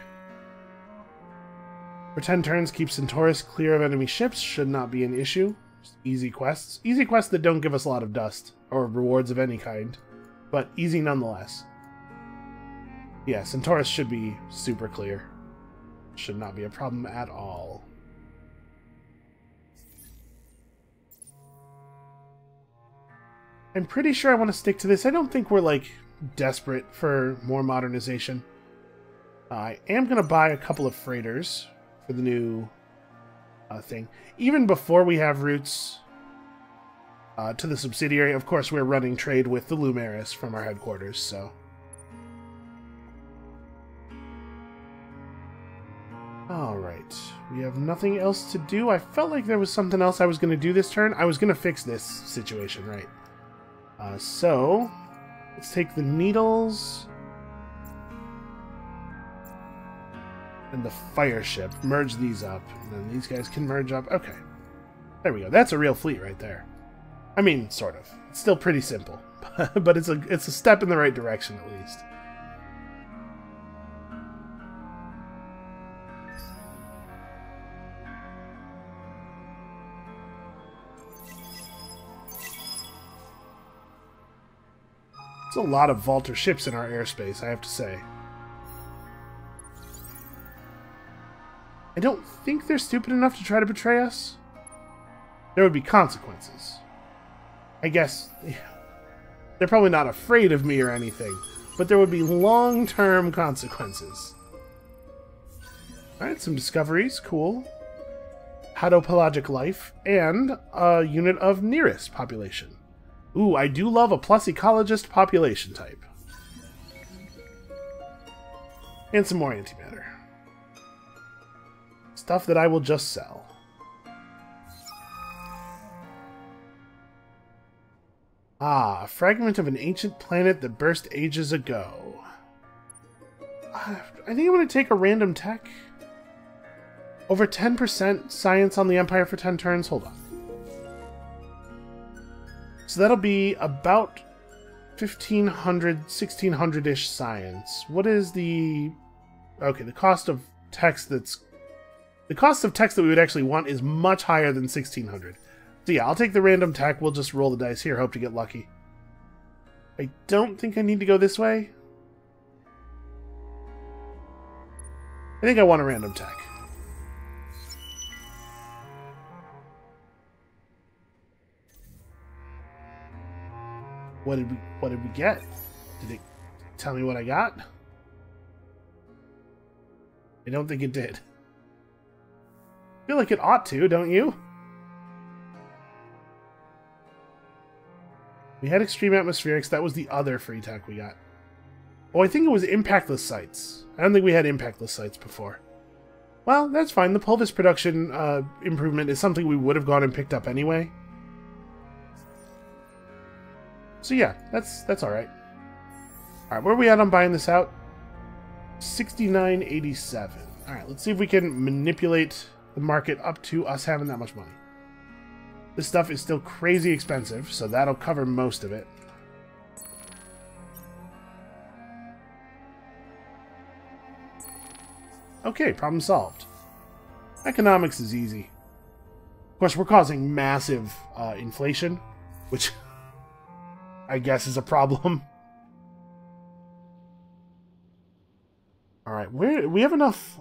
For 10 turns, keep Centaurus clear of enemy ships. Should not be an issue. Just easy quests. Easy quests that don't give us a lot of dust, or rewards of any kind. But easy nonetheless. Yeah, Centaurus should be super clear. Should not be a problem at all. I'm pretty sure I want to stick to this. I don't think we're, like, desperate for more modernization. I am going to buy a couple of freighters for the new thing. Even before we have routes to the subsidiary, of course, we're running trade with the Lumeris from our headquarters, so... Alright, we have nothing else to do. I felt like there was something else I was going to do this turn. I was going to fix this situation, right? So, let's take the needles and the fire ship, merge these up, and then these guys can merge up. Okay, there we go. That's a real fleet right there. I mean, sort of. It's still pretty simple, but it's a step in the right direction at least. It's a lot of Valter ships in our airspace, I have to say. I don't think they're stupid enough to try to betray us. There would be consequences. I guess they're probably not afraid of me or anything, but there would be long-term consequences. Alright, some discoveries, cool. Hadopelagic life, and a unit of nearest population. Ooh, I do love a plus ecologist population type. And some more antimatter. Stuff that I will just sell. Ah, a fragment of an ancient planet that burst ages ago. I think I'm going to take a random tech. Over 10% science on the Empire for 10 turns. Hold on. So that'll be about 1,500, 1,600-ish science. What is the... Okay, the cost of text that's... The cost of text that we would actually want is much higher than 1,600. So yeah, I'll take the random tech. We'll just roll the dice here, hope to get lucky. I don't think I need to go this way. I think I want a random tech. What did we get? Did it tell me what I got? I don't think it did. I feel like it ought to, don't you? We had extreme atmospherics. That was the other free tech we got. Oh, I think it was impactless sites. I don't think we had impactless sites before. Well, that's fine. The pulvis production improvement is something we would have gone and picked up anyway. So yeah, that's alright. Alright, where are we at on buying this out? 69.87. Alright, let's see if we can manipulate the market up to us having that much money. This stuff is still crazy expensive, so that'll cover most of it. Okay, problem solved. Economics is easy. Of course, we're causing massive inflation, which I guess is a problem. Alright, we have enough...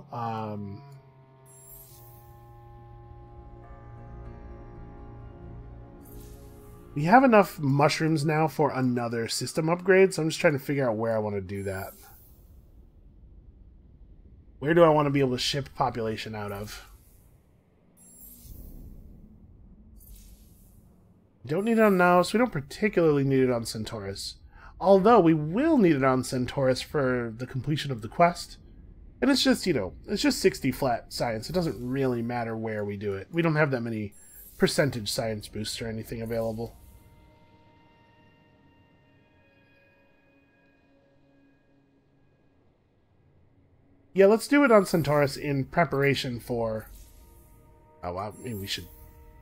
we have enough mushrooms now for another system upgrade, so I'm just trying to figure out where I want to do that. Where do I want to be able to ship population out of? We don't need it on Naos. We don't particularly need it on Centaurus. Although we will need it on Centaurus for the completion of the quest. And it's just, you know, it's just 60 flat science. It doesn't really matter where we do it. We don't have that many percentage science boosts or anything available. Yeah, let's do it on Centaurus in preparation for... Oh, well, maybe we should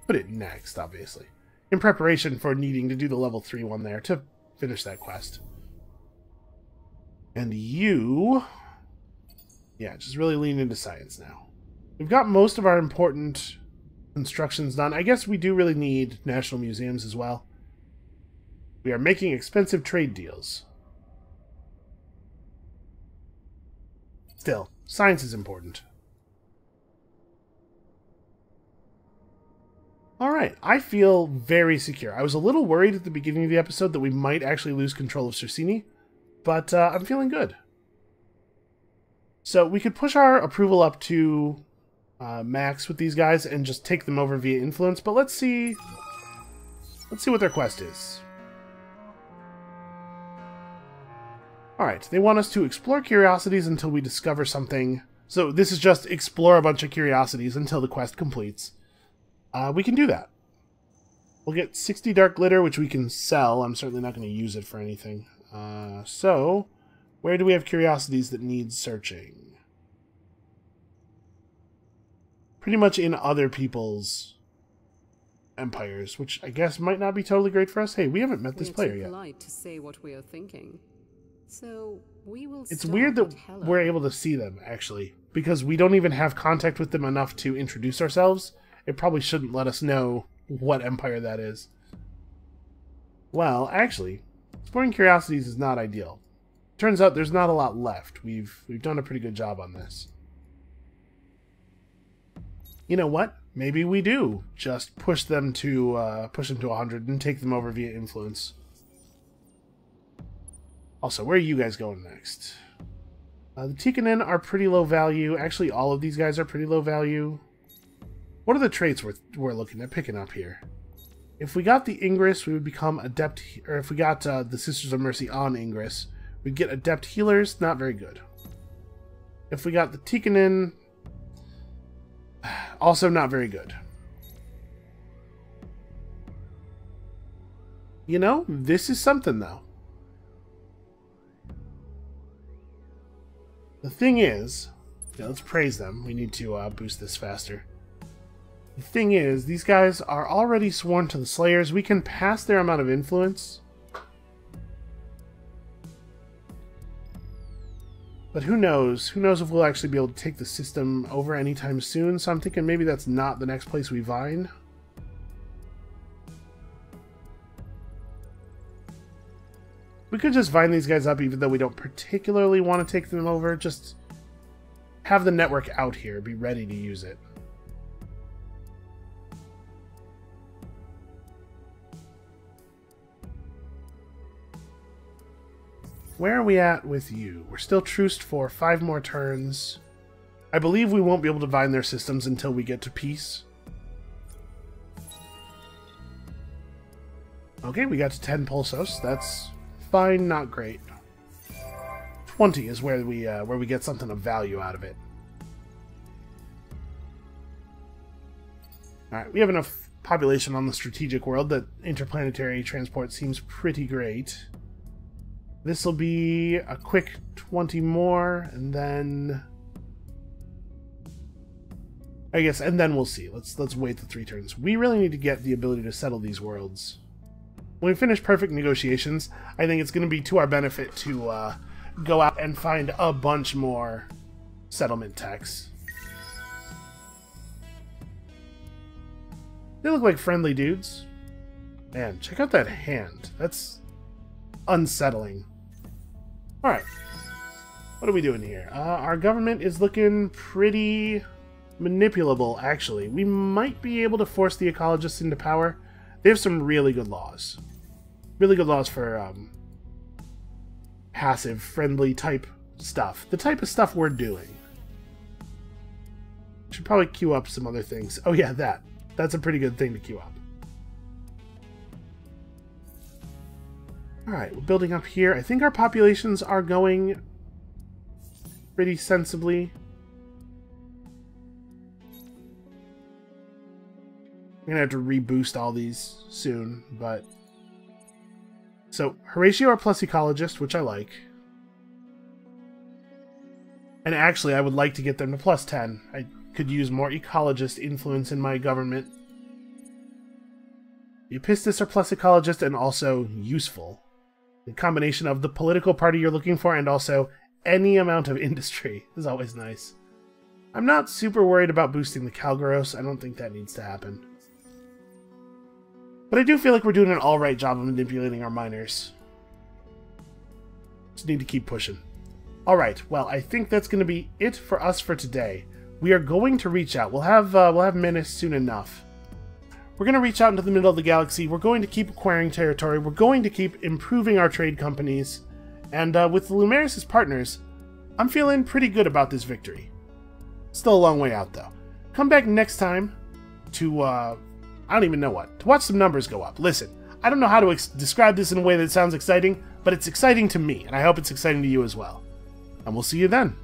put it next, obviously. In preparation for needing to do the level 3 one there to finish that quest. And you... Yeah, just really lean into science now. We've got most of our important constructions done. I guess we do really need national museums as well. We are making expensive trade deals. Still, science is important. Alright, I feel very secure. I was a little worried at the beginning of the episode that we might actually lose control of Circini, but I'm feeling good. So we could push our approval up to max with these guys and just take them over via influence, but let's see what their quest is. Alright, they want us to explore curiosities until we discover something. So this is just explore a bunch of curiosities until the quest completes. We can do that. We'll get 60 dark glitter, which we can sell. I'm certainly not going to use it for anything. So, where do we have curiosities that need searching? Pretty much in other people's empires, which I guess might not be totally great for us. Hey, we haven't met this player yet. Polite to say what we are thinking. So we will. It's weird that we're able to see them, actually, because we don't even have contact with them enough to introduce ourselves. It probably shouldn't let us know what empire that is. Well, actually, exploring curiosities is not ideal. Turns out there's not a lot left. We've done a pretty good job on this. You know what? Maybe we do just push them to 100 and take them over via influence. Also, where are you guys going next? The Tikkanen are pretty low value. Actually, all of these guys are pretty low value. What are the traits we're looking at picking up here? If we got the Ingress, we would become Adept... Or if we got the Sisters of Mercy on Ingress, we'd get Adept Healers. Not very good. If we got the Tikkanen... Also not very good. You know, this is something, though. The thing is... Yeah, let's praise them. We need to boost this faster. The thing is, these guys are already sworn to the Slayers. We can pass their amount of influence. But who knows? Who knows if we'll actually be able to take the system over anytime soon. So I'm thinking maybe that's not the next place we vine. We could just vine these guys up even though we don't particularly want to take them over. Just have the network out here. Be ready to use it. Where are we at with you? We're still truced for 5 more turns. I believe we won't be able to bind their systems until we get to peace. Okay, we got to 10 pulsos. That's fine, not great. 20 is where we get something of value out of it. Alright, we have enough population on the strategic world that interplanetary transport seems pretty great. This will be a quick 20 more, and then... I guess, and then we'll see. Let's wait the 3 turns. We really need to get the ability to settle these worlds. When we finish perfect negotiations, I think it's going to be to our benefit to go out and find a bunch more settlement techs. They look like friendly dudes. Man, check out that hand. That's unsettling. Alright. What are we doing here? Our government is looking pretty manipulable, actually. We might be able to force the ecologists into power. They have some really good laws. Really good laws for passive, friendly type stuff. The type of stuff we're doing. Should probably queue up some other things. Oh yeah, that's a pretty good thing to queue up. Alright, we're building up here. I think our populations are going pretty sensibly. I'm gonna have to reboost all these soon, but... So, Horatio are plus ecologist, which I like. And actually, I would like to get them to plus 10. I could use more ecologist influence in my government. The Epistis are plus ecologist and also useful. The combination of the political party you're looking for and also any amount of industry is always nice. I'm not super worried about boosting the Calgaros. I don't think that needs to happen. But I do feel like we're doing an alright job of manipulating our miners. Just need to keep pushing. Alright, well, I think that's going to be it for us for today. We are going to reach out. We'll have Menace soon enough. We're going to reach out into the middle of the galaxy. We're going to keep acquiring territory. We're going to keep improving our trade companies. And with the Lumeris' partners, I'm feeling pretty good about this victory. Still a long way out, though. Come back next time to, I don't even know what. To watch some numbers go up. Listen, I don't know how to describe this in a way that sounds exciting, but it's exciting to me, and I hope it's exciting to you as well. And we'll see you then.